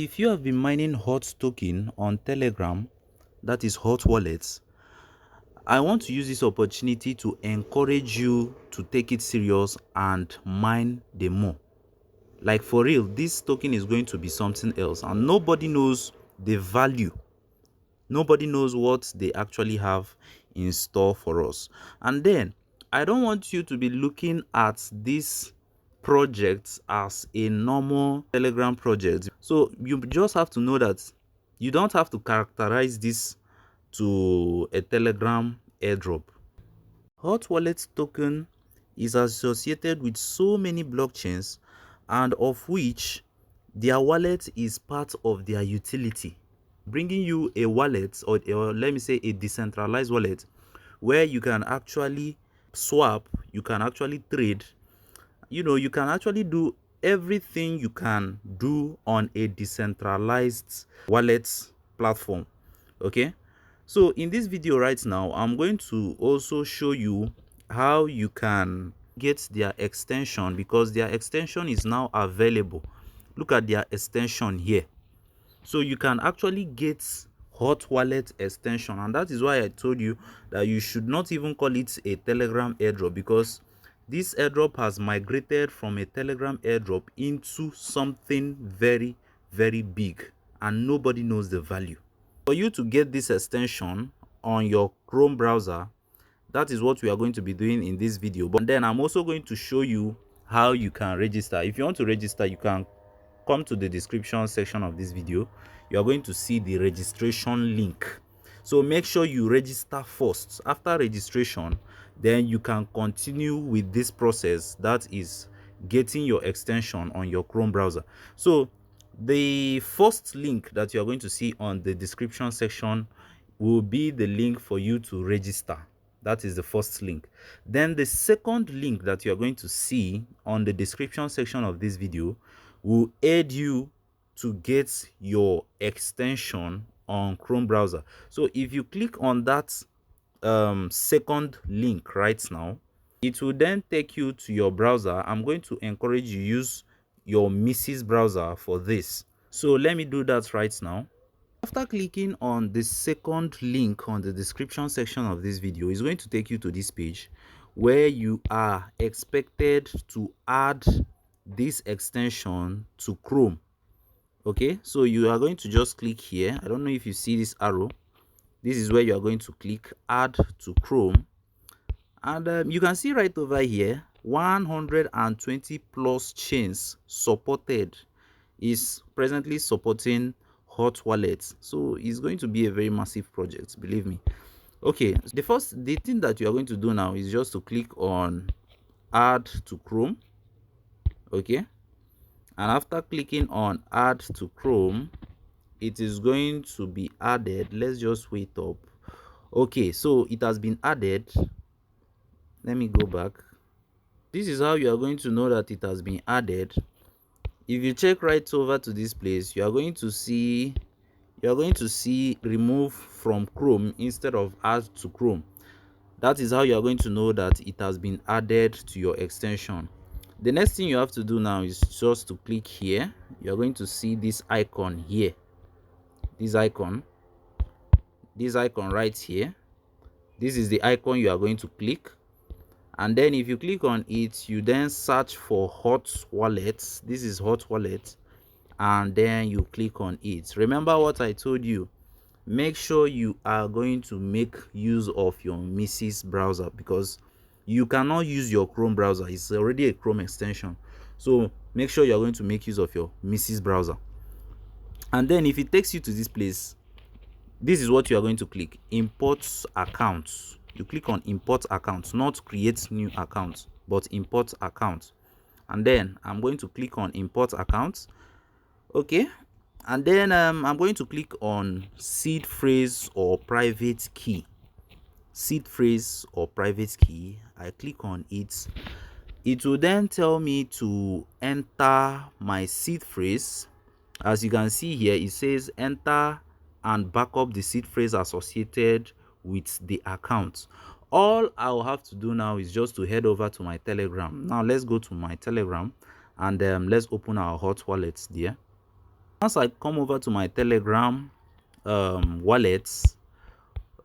If you have been mining hot token on Telegram, that is hot wallets, I want to use this opportunity to encourage you to take it serious and mine the more. Like for real, this token is going to be something else, and nobody knows the value. Nobody knows what they actually have in store for us. And then I don't want you to be looking at this project as a normal Telegram project. So you just have to know that you don't have to characterize this to a Telegram airdrop. Hot Wallet token is associated with so many blockchains, and of which their wallet is part of their utility, bringing you a wallet, or let me say a decentralized wallet, where you can actually swap, you can actually trade, you can actually do everything you can do on a decentralized wallet platform. Okay, so in this video right now, I'm going to also show you how you can get their extension, because their extension is now available. Look at their extension here. So you can actually get hot wallet extension, and that is why I told you that you should not even call it a Telegram airdrop, because this airdrop has migrated from a Telegram airdrop into something very, very big, and nobody knows the value. For you to get this extension on your Chrome browser, that is what we are going to be doing in this video. But then I'm also going to show you how you can register. If you want to register, you can come to the description section of this video. You are going to see the registration link. So make sure you register first. After registration, then you can continue with this process, that is getting your extension on your Chrome browser. So the first link that you are going to see on the description section will be the link for you to register. That is the first link. Then the second link that you are going to see on the description section of this video will aid you to get your extension on Chrome browser. So if you click on that second link right now, it will then take you to your browser. I'm going to encourage you use your Mrs. browser for this. So let me do that right now. After clicking on the second link on the description section of this video, it's going to take you to this page where you are expected to add this extension to Chrome. Okay, so you are going to just click here. I don't know if you see this arrow. This is where you are going to click add to Chrome, and you can see right over here 120 plus chains supported is presently supporting hot wallets. So it's going to be a very massive project, believe me. Okay, the thing that you are going to do now is just to click on add to Chrome. Okay, and after clicking on add to Chrome, it is going to be added. Let's just wait up. Okay, so it has been added. Let me go back. This is how you are going to know that it has been added. If you check right over to this place, you are going to see remove from Chrome instead of add to Chrome. That is how you are going to know that it has been added to your extension. The next thing you have to do now is just to click here. You are going to see this icon here, this icon right here. This is the icon you are going to click, and then if you click on it, you then search for hot wallets. This is hot wallet, and then you click on it. Remember what I told you, make sure you are going to make use of your Mrs. browser, because you cannot use your Chrome browser. It's already a Chrome extension, so make sure you're going to make use of your Mrs. browser. And then if it takes you to this place, this is what you are going to click: import accounts. You click on import accounts, not create new accounts, but import accounts. And then I'm going to click on import accounts. Okay, and then I'm going to click on seed phrase or private key. Seed phrase or private key. I click on it. It will then tell me to enter my seed phrase. As you can see here, it says enter and back up the seed phrase associated with the account. All I'll have to do now is just to head over to my Telegram. Now let's go to my Telegram, and let's open our hot wallets there. Once I come over to my Telegram wallets,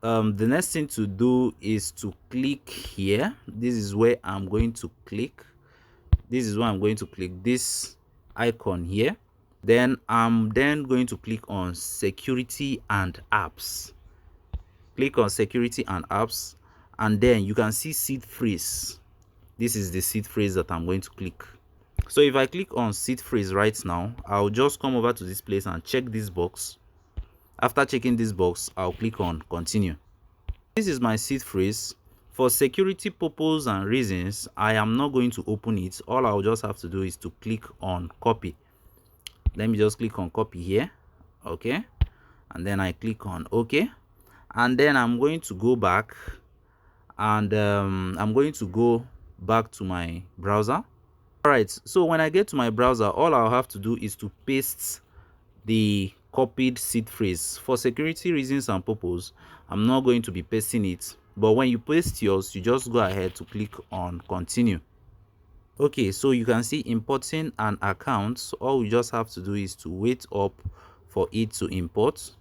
the next thing to do is to click here. This is where I'm going to click. This is where I'm going to click this icon here. Then I'm going to click on security and apps. Click on security and apps, and then you can see seed phrase. This is the seed phrase that I'm going to click. So if I click on seed phrase right now, I'll just come over to this place and check this box. After checking this box, I'll click on continue. This is my seed phrase. For security purpose and reasons, I am not going to open it. All I'll just have to do is to click on copy. Let me just click on copy here. Okay, and then I click on OK, and then I'm going to go back, and I'm going to go back to my browser. All right, so when I get to my browser, all I'll have to do is to paste the copied seed phrase. For security reasons and purpose, I'm not going to be pasting it, but when you paste yours, you just go ahead to click on continue. Okay, so you can see importing an account. All we just have to do is to wait up for it to import.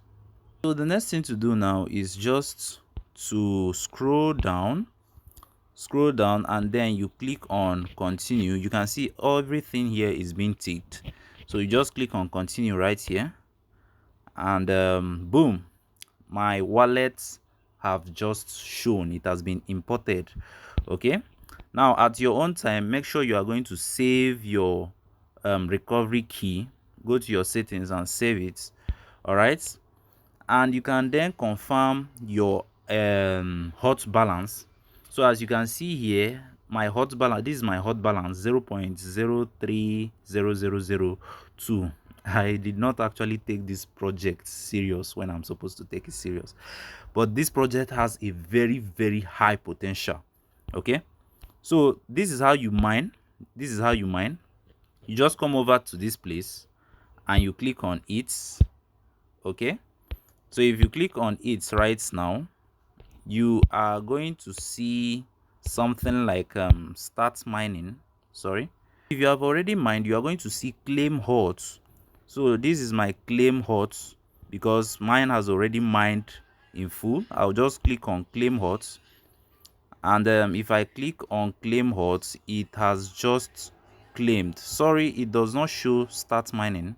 So the next thing to do now is just to scroll down, and then you click on continue. You can see everything here is being ticked, so you just click on continue right here, and boom, my wallet have just shown, it has been imported. Okay, now at your own time, make sure you are going to save your recovery key. Go to your settings and save it. All right, and you can then confirm your hot balance. So as you can see here, my hot balance, this is my hot balance, 0.030002. I did not actually take this project serious when I'm supposed to take it serious, but this project has a very, very high potential. Okay, so this is how you mine. You just come over to this place and you click on it. Okay, so if you click on it right now, you are going to see something like start mining. Sorry, if you have already mined, you are going to see claim hot. So this is my claim hot because mine has already mined in full. I'll just click on claim hot, and if I click on claim hot, it has just claimed. Sorry, it does not show start mining.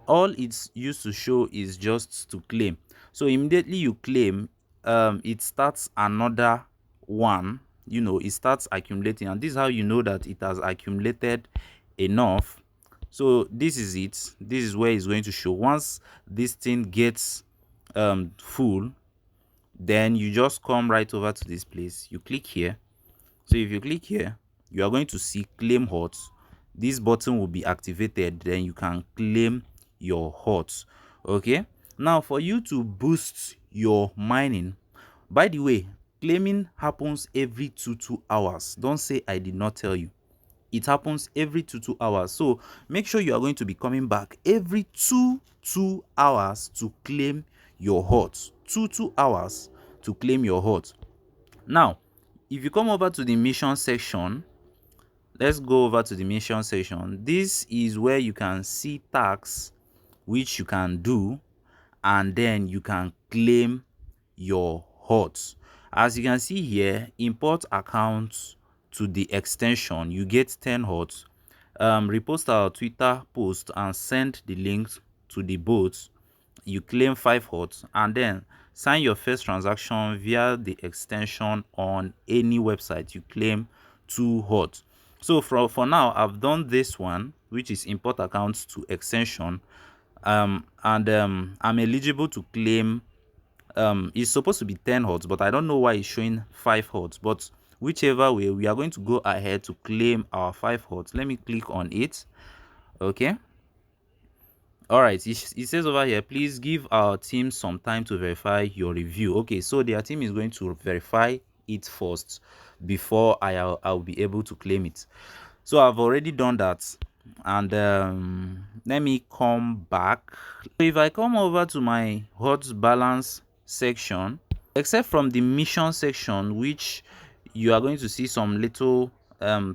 All it's used to show is just to claim. So immediately you claim, it starts another one. You know, it starts accumulating, and this is how you know that it has accumulated enough. So this is it. This is where it's going to show. Once this thing gets full, then you just come right over to this place. You click here. So if you click here, you are going to see claim hot. This button will be activated, then you can claim your hot. Okay, now for you to boost your mining, by the way, claiming happens every 2 hours. Don't say I did not tell you. It happens every 2 hours. So make sure you are going to be coming back every 2 hours to claim your hot. 2 hours to claim your hot. Now if you come over to the mission section, let's go over to the mission section. This is where you can see tasks which you can do, and then you can claim your hot. As you can see here, import accounts to the extension, you get 10 hot. Repost our Twitter post and send the links to the bot, you claim 5 hot, and then sign your first transaction via the extension on any website, you claim 2 hot. So for now, I've done this one, which is import accounts to extension, and I'm eligible to claim, it's supposed to be 10 hot, but I don't know why it's showing 5 hot. But whichever way, we are going to go ahead to claim our 5 hot. Let me click on it. Okay, all right, it says over here, please give our team some time to verify your review. Okay, so their team is going to verify it first before I'll be able to claim it. So I've already done that, and let me come back. So if I come over to my hot balance section, except from the mission section, which you are going to see some little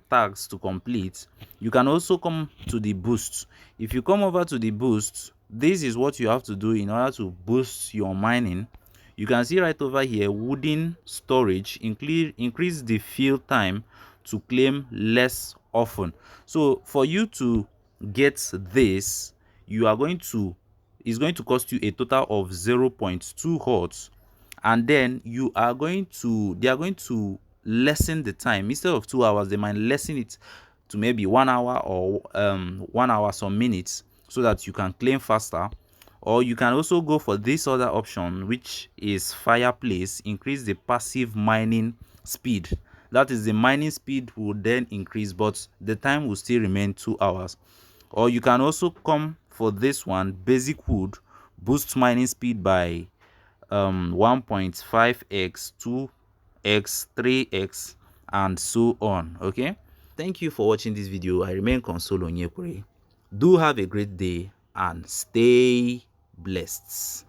tasks to complete, you can also come to the boost. If you come over to the boost, this is what you have to do in order to boost your mining. You can see right over here, wooden storage, increase the fill time to claim less often. So for you to get this, you are going to it's going to cost you a total of 0.2 hertz, and then they are going to lessen the time. Instead of 2 hours, they might lessen it to maybe 1 hour, or 1 hour some minutes, so that you can claim faster. Or you can also go for this other option, which is fireplace. Increase the passive mining speed. That is, the mining speed will then increase, but the time will still remain 2 hours. Or you can also come for this one, basic wood. Boost mining speed by 1.5x, 2x, 3x, and so on. Okay, thank you for watching this video. I remain Consolo Onyekure. Do have a great day and stay blessed.